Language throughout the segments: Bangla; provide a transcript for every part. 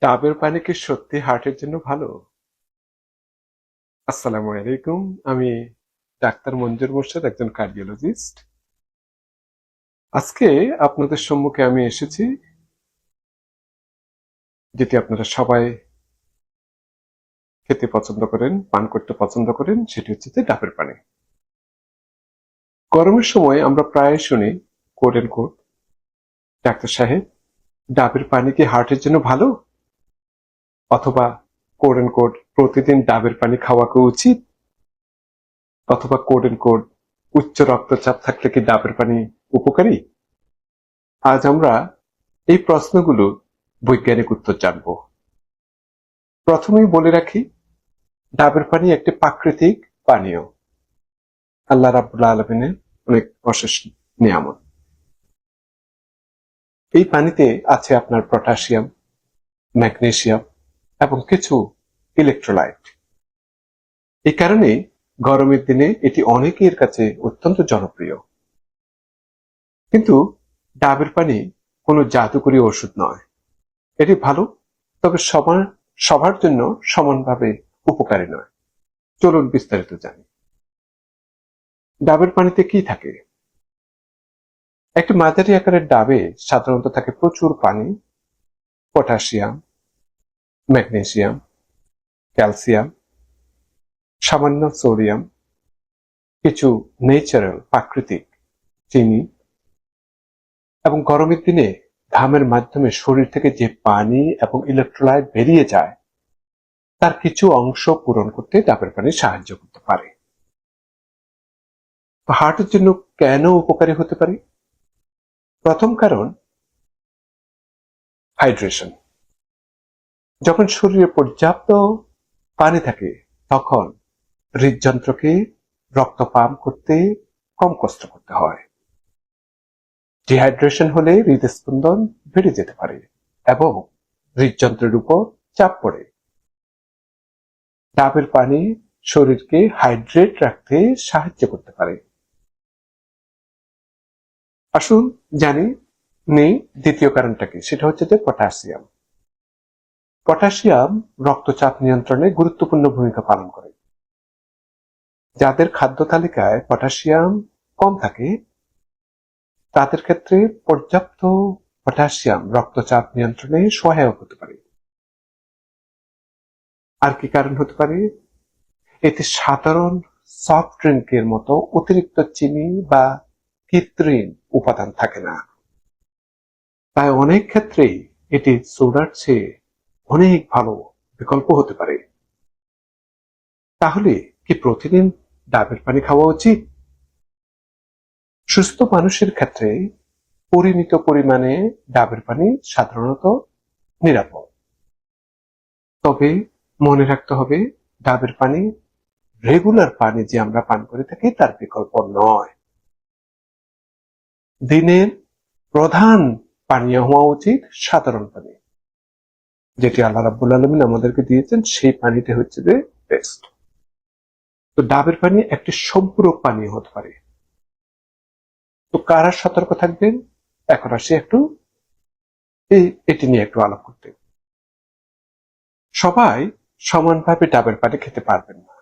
ডাবের পানি কি সত্যি হার্টের জন্য ভালো? আসসালামু আলাইকুম। আমি ডাক্তার মঞ্জুর মোর্শেদ, একজন কার্ডিওলজিস্ট। আজকে আপনাদের সম্মুখে আমি এসেছি, যেটি আপনারা সবাই খেতে পছন্দ করেন, পান করতে পছন্দ করেন, সেটি হচ্ছে যে ডাবের পানি। গরমের সময় আমরা প্রায় শুনি কোট এন্ড কোট, ডাক্তার সাহেব, ডাবের পানি কি হার্টের জন্য ভালো? অথবা কোট এন্ড কোট, প্রতিদিন ডাবের পানি খাওয়া কি উচিত? অথবা কোট এন্ড কোট, উচ্চ রক্তচাপ থাকলে কি ডাবের পানি উপকারী? আজ আমরা এই প্রশ্নগুলো বৈজ্ঞানিক উত্তর জানব। প্রথমেই বলে রাখি, ডাবের পানি একটি প্রাকৃতিক পানীয়, আল্লাহ রাব্বুল আলামিনের অনেক অশেষ নিয়ামত। এই পানিতে আছে আপনার পটাশিয়াম, ম্যাগনেসিয়াম এবং কিছু ইলেকট্রোলাইট। এই কারণে গরমের দিনে এটি অনেকের কাছে অত্যন্ত জনপ্রিয়। কিন্তু ডাবের পানি কোনো জাদুকরী ওষুধ নয়। এটি ভালো, তবে সবার জন্য সমানভাবে উপকারী নয়। চলুন বিস্তারিত জানি। ডাবের পানিতে কি থাকে? একটি মাঝারি আকারের ডাবে সাধারণত থাকে প্রচুর পানি, পটাশিয়াম, ম্যাগনেসিয়াম, ক্যালসিয়াম, সামান্য সোডিয়াম, কিছু ন্যাচারাল প্রাকৃতিক চিনি এবং গরমের দিনে ঘামের মাধ্যমে শরীর থেকে যে পানি এবং ইলেকট্রোলাইট বেরিয়ে যায়, তার কিছু অংশ পূরণ করতে ডাবের পানি সাহায্য করতে পারে। হার্টের জন্য কেন উপকারী হতে পারে? প্রথম কারণ, হাইড্রেশন। যখন শরীরে পর্যাপ্ত পানি থাকে, তখন হৃদযন্ত্রকে রক্ত পাম্প করতে কম কষ্ট করতে হয়। ডিহাইড্রেশন হলে হৃদস্পন্দন বেড়ে যেতে পারে এবং হৃদযন্ত্রের উপর চাপ পড়ে। ডাবের পানি শরীরকে হাইড্রেট রাখতে সাহায্য করতে পারে। আসুন জানি নেই দ্বিতীয় কারণটা কি, সেটা হচ্ছে যে পটাশিয়াম। পটাশিয়াম রক্তচাপ নিয়ন্ত্রণে গুরুত্বপূর্ণ ভূমিকা পালন করে। যাদের খাদ্য তালিকায় পটাশিয়াম কম থাকে, তাদের ক্ষেত্রে পর্যাপ্ত পটাশিয়াম রক্তচাপ নিয়ন্ত্রণে সহায়ক হতে পারে। আর কি কারণ হতে পারে? এতে সাধারণ সফট ড্রিঙ্কের মতো অতিরিক্ত চিনি বা কৃত্রিম উপাদান থাকে না। তাই অনেক ক্ষেত্রেই এটি সোডার চেয়ে অনেক ভালো বিকল্প হতে পারে। তাহলে কি প্রতিদিন ডাবের পানি খাওয়া উচিত? সুস্থ মানুষের ক্ষেত্রে পরিমিত পরিমাণে ডাবের পানি সাধারণত নিরাপদ। তবে মনে রাখতে হবে, ডাবের পানি রেগুলার পানি যে আমরা পান করে থাকি তার বিকল্প নয়। দিনের প্রধান পানীয় হওয়া উচিত সাধারণ পানি, যেটি আল্লাহ রাব্বুল আলামিন আমাদেরকে দিয়েছেন, সেই পানিটা হচ্ছে যে বেস্ট। তো ডাবের পানি একটি সম্পূরক পানীয় হতে পারে। তো কারা সতর্ক থাকবেন? এখন আসি একটু এটি নিয়ে একটু আলাপ করতে। সবাই সমানভাবে ডাবের পানি খেতে পারবেন না,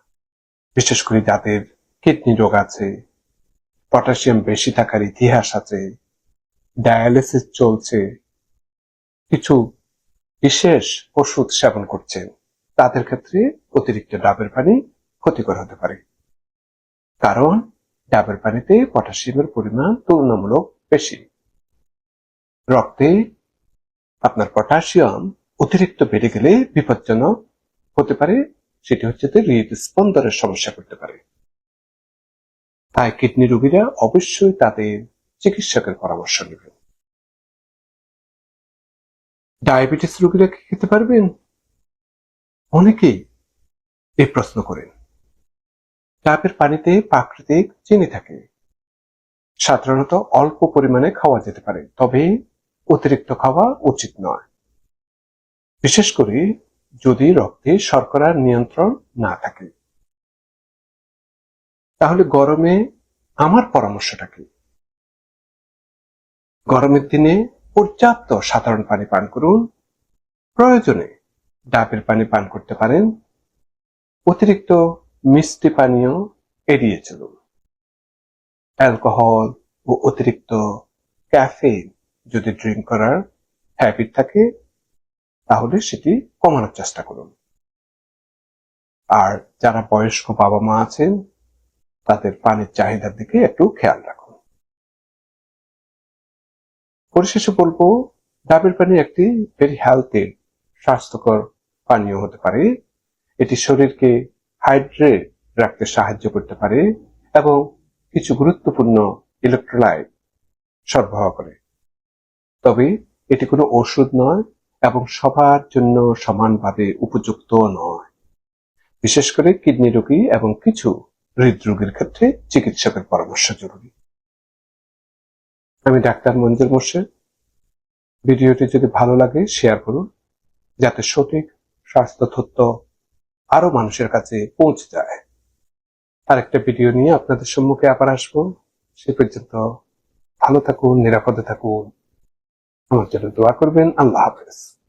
বিশেষ করে যাদের কিডনি রোগ আছে, পটাশিয়াম বেশি থাকার ইতিহাস আছে, ডায়ালিসিস চলছে, কিছু বিশেষ ওষুধ সেবন করছেন, তাদের ক্ষেত্রে অতিরিক্ত ডাবের পানি ক্ষতিকর হতে পারে। কারণ ডাবের পানিতে পটাশিয়ামের পরিমাণ তুলনামূলক বেশি। রক্তে আপনার পটাশিয়াম অতিরিক্ত বেড়ে গেলে বিপজ্জনক হতে পারে, সেটি হচ্ছে যে হৃদস্পন্দনের সমস্যা করতে পারে। তাই কিডনি রোগীরা অবশ্যই তাদের চিকিৎসকের পরামর্শ নেবেন। ডায়াবেটিস রোগীরা কি খেতে পারবেন? অনেকেই এই প্রশ্ন করেন। ডাবের পানিতে প্রাকৃতিক চিনি থাকে, সাধারণত অল্প পরিমাণে খাওয়া যেতে পারে, তবে অতিরিক্ত খাওয়া উচিত নয়, বিশেষ করে যদি রক্তে শর্করার নিয়ন্ত্রণ না থাকে। তাহলে গরমে আমার পরামর্শটা কি? গরমের দিনে পর্যাপ্ত সাধারণ পানি পান করুন, প্রয়োজনে ডাবের পানি পান করতে পারেন। অতিরিক্ত মিষ্টি পানীয় এড়িয়ে চলুন। অ্যালকোহল ও অতিরিক্ত ক্যাফেইন যদি ড্রিঙ্ক করার হ্যাবিট থাকে তাহলে সেটি কমানোর চেষ্টা করুন। আর যারা বয়স্ক বাবা মা আছেন তাদের পানির চাহিদার দিকে একটু খেয়াল রাখুন। পরিশেষে বলবো, ডাবের পানি একটি ভেরি হেলথি, স্বাস্থ্যকর পানীয় হতে পারে। এটি শরীরকে হাইড্রেট রাখতে সাহায্য করতে পারে এবং কিছু গুরুত্বপূর্ণ ইলেকট্রোলাইট সরবরাহ করে। তবে এটি কোনো ওষুধ নয় এবং সবার জন্য সমানভাবে উপযুক্ত নয়। বিশেষ করে কিডনি রোগী এবং কিছু হৃদরোগের ক্ষেত্রে চিকিৎসকের পরামর্শ জরুরি। আমি ডাক্তার মঞ্জুর মোর্শেদ। ভিডিওটি যদি ভালো লাগে শেয়ার করুন, যাতে সঠিক স্বাস্থ্য তথ্য আরো মানুষের কাছে পৌঁছে যায়। আরেকটা ভিডিও নিয়ে আপনাদের সম্মুখে আবার আসবো। সে পর্যন্ত ভালো থাকুন, নিরাপদে থাকুন। আমার জন্য দোয়া করবেন। আল্লাহ হাফেজ।